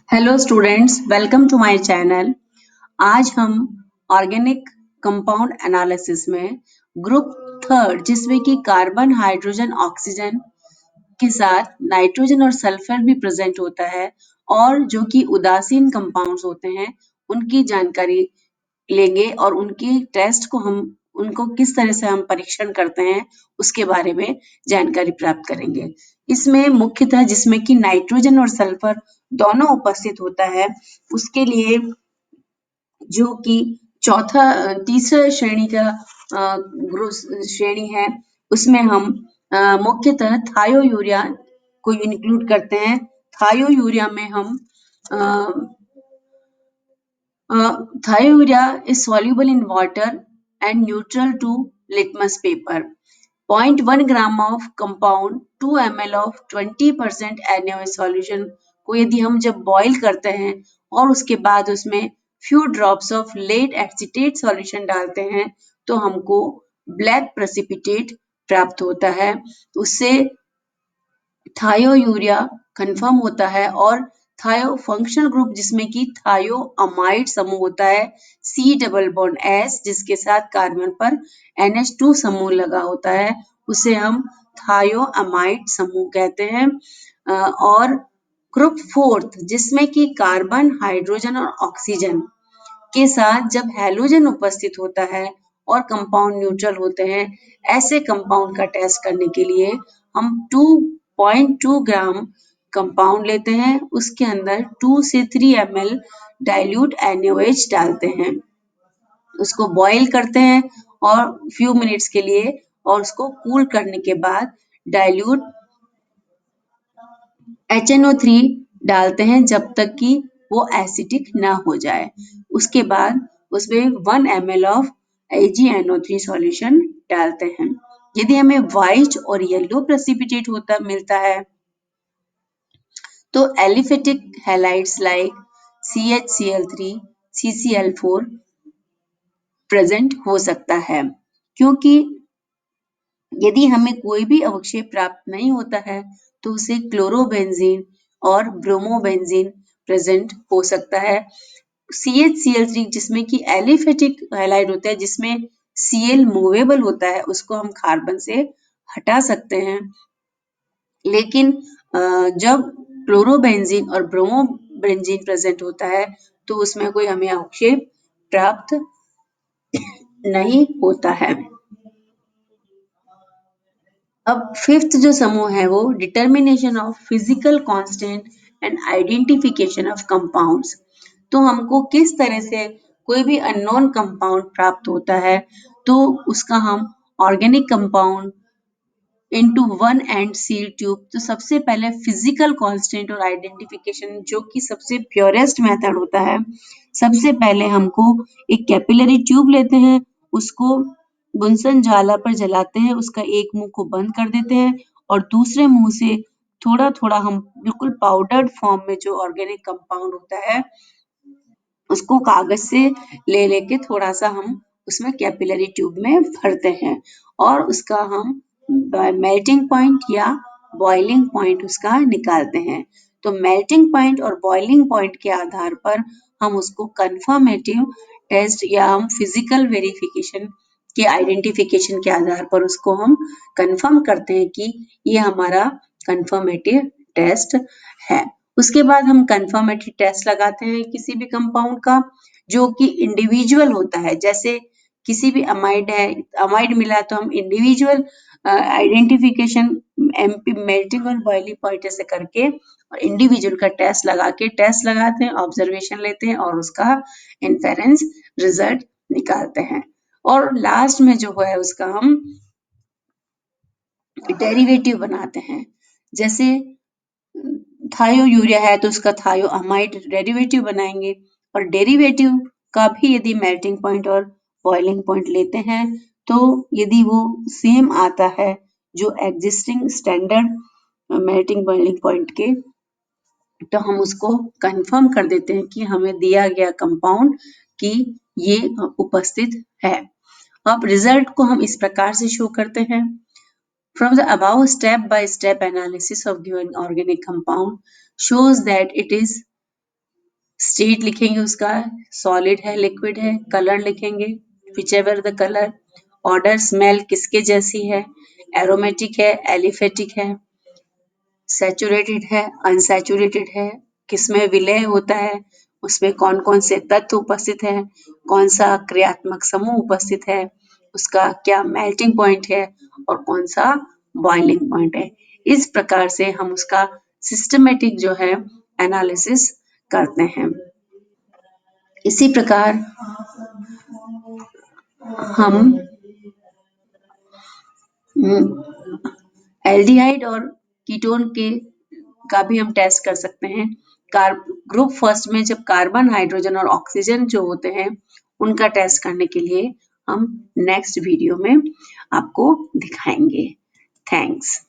Hello students, welcome to my channel. आज हम organic compound analysis में ग्रुप थर्ड जिसमें कि कार्बन, हाइड्रोजन, ऑक्सीजन के साथ नाइट्रोजन और सल्फर भी प्रेजेंट होता है और जो कि उदासीन कंपाउंड्स होते हैं उनकी जानकारी लेंगे और उनकी टेस्ट को हम उनको किस तरह से हम परीक्षण करते हैं उसके बारे में जानकारी प्राप्त करेंगे। इसमें मुख्यतः जिसमें कि नाइट्रोजन और सल्फर दोनों उपस्थित होता है उसके लिए जो कि तीसरा श्रेणी का श्रेणी है उसमें हम मुख्यतः थायो यूरिया को इंक्लूड करते हैं। थायो यूरिया में हम thiourea is soluble in water and neutral to litmus paper. 0.1 gram of compound 2 ml of 20% NaOH solution को यदि हम जब बॉईल करते हैं और उसके बाद उसमें few drops of late acetate solution डालते हैं तो हमको black precipitate प्राप्त होता है। उससे थायोयूरिया कंफर्म होता है और थायो फंक्शनल ग्रुप जिसमें कि थायोअमाइड समूह होता है C डबल बॉन्ड S जिसके साथ कार्बन पर NH2 समूह लगा होता है उसे हम थायोअमाइड समूह कहते हैं। और ग्रुप फोर्थ जिसमें कि कार्बन, हाइड्रोजन और ऑक्सीजन के साथ जब हैलोजन उपस्थित होता है और कंपाउंड न्यूट्रल होते हैं, ऐसे कंपाउंड का टेस्ट करने के लिए हम 2.2 ग्राम कंपाउंड लेते हैं, उसके अंदर 2 से 3 ml डाइल्यूट NaOH डालते हैं, उसको बॉईल करते हैं और फ्यू मिनट्स के लिए और उसको कूल करने के बाद डाइल्यूट HNO3 डालते हैं जब तक कि वो एसिडिक ना हो जाए। उसके बाद उसमें 1 ml ऑफ AgNO3 सॉल्यूशन डालते हैं। यदि हमें व्हाइट और येलो प्रेसिपिटेट मिलता है तो aliphatic halides like CHCl3, CCl4 present हो सकता है। क्योंकि यदि हमें कोई भी अवक्षेप प्राप्त नहीं होता है तो उसे क्लोरोबेंजीन और ब्रोमोबेंजीन प्रेजेंट हो सकता है। CHCl3 जिसमें कि एलिफेटिक हैलाइड होता है जिसमें Cl मूवेबल होता है उसको हम कार्बन से हटा सकते हैं, लेकिन जब क्लोरोबेंजीन और ब्रोमोबेंजीन प्रेजेंट होता है तो उसमें कोई हमें अवक्षेप प्राप्त नहीं होता है। अब फिफ्थ जो समूह है वो determination of physical constant and identification of compounds. तो हमको किस तरह से कोई भी अननोन कंपाउंड प्राप्त होता है तो उसका हम organic compound into one and seal tube. तो सबसे पहले फिजिकल कांस्टेंट और आइडेंटिफिकेशन जो कि सबसे प्योरेस्ट मेथड होता है, सबसे पहले हमको एक कैपिलरी ट्यूब लेते हैं, उसको बुनसन ज्वाला पर जलाते हैं, उसका एक मुंह को बंद कर देते हैं और दूसरे मुंह से थोड़ा थोड़ा हम बिल्कुल पाउडर्ड फॉर्म में जो ऑर्गेनिक कंपाउंड होता है उसको कागज से ले लेके थोड़ा सा हम उसमें कैपिलरी ट्यूब में भरते हैं और उसका हम मेल्टिंग पॉइंट या बॉइलिंग पॉइंट उसका निकालते हैं। तो मेल्टिंग पॉइंट और बॉइलिंग पॉइंट के आधार पर हम उसको कंफर्मेटिव टेस्ट या हम फिजिकल वेरिफिकेशन के आइडेंटिफिकेशन के आधार पर उसको हम कंफर्म करते हैं कि ये हमारा कंफर्मेटिव टेस्ट है। उसके बाद हम कंफर्मेटरी टेस्ट लगाते हैं किसी भी कंपाउंड का जो कि इंडिविजुअल होता है। जैसे किसी भी अमाइड है, अमाइड मिला तो हम इंडिविजुअल आइडेंटिफिकेशन एमपी मेल्टिंग और बॉइलिंग पॉइंट ऐसे करके और इंडिविजुअल का टेस्ट लगाते हैं, ऑब्जर्वेशन लेते हैं और उसका इन्फेरेंस रिजल्ट निकालते हैं और लास्ट में जो है उसका हम डेरिवेटिव बनाते हैं। जैसे थायो यूरिया है तो उसका थायो अमाइड डेरिवेटिव बनाएंगे और डेरिवेटिव का भी यदि मेल्टिंग पॉइंट और बॉइलिंग पॉइंट लेते हैं तो यदि वो सेम आता है जो existing standard melting boiling point के, तो हम उसको कंफर्म कर देते हैं कि हमें दिया गया कंपाउंड कि ये उपस्थित है। अब रिजल्ट को हम इस प्रकार से शो करते हैं। From the above step-by-step analysis of given organic compound shows that it is state लिखेंगे उसका, सॉलिड है लिक्विड है, कलर लिखेंगे which ever the colour, order smell किसके जैसी है, एरोमेटिक है एलिफेटिक है, सैचुरेटेड है अनसैचुरेटेड है, किसमें विलय होता है, उसमें कौन कौन से तत्व उपस्थित है, कौन सा क्रियात्मक समूह उपस्थित है, उसका क्या मेल्टिंग पॉइंट है और कौन सा बॉइलिंग पॉइंट है। इस प्रकार से हम उसका सिस्टमेटिक जो है एनालिसिस करते हैं। इसी प्रकार हम एल्डिहाइड और कीटोन के का भी हम टेस्ट कर सकते हैं। ग्रुप फर्स्ट में जब कार्बन हाइड्रोजन और ऑक्सीजन जो होते हैं उनका टेस्ट करने के लिए हम नेक्स्ट वीडियो में आपको दिखाएंगे। थैंक्स।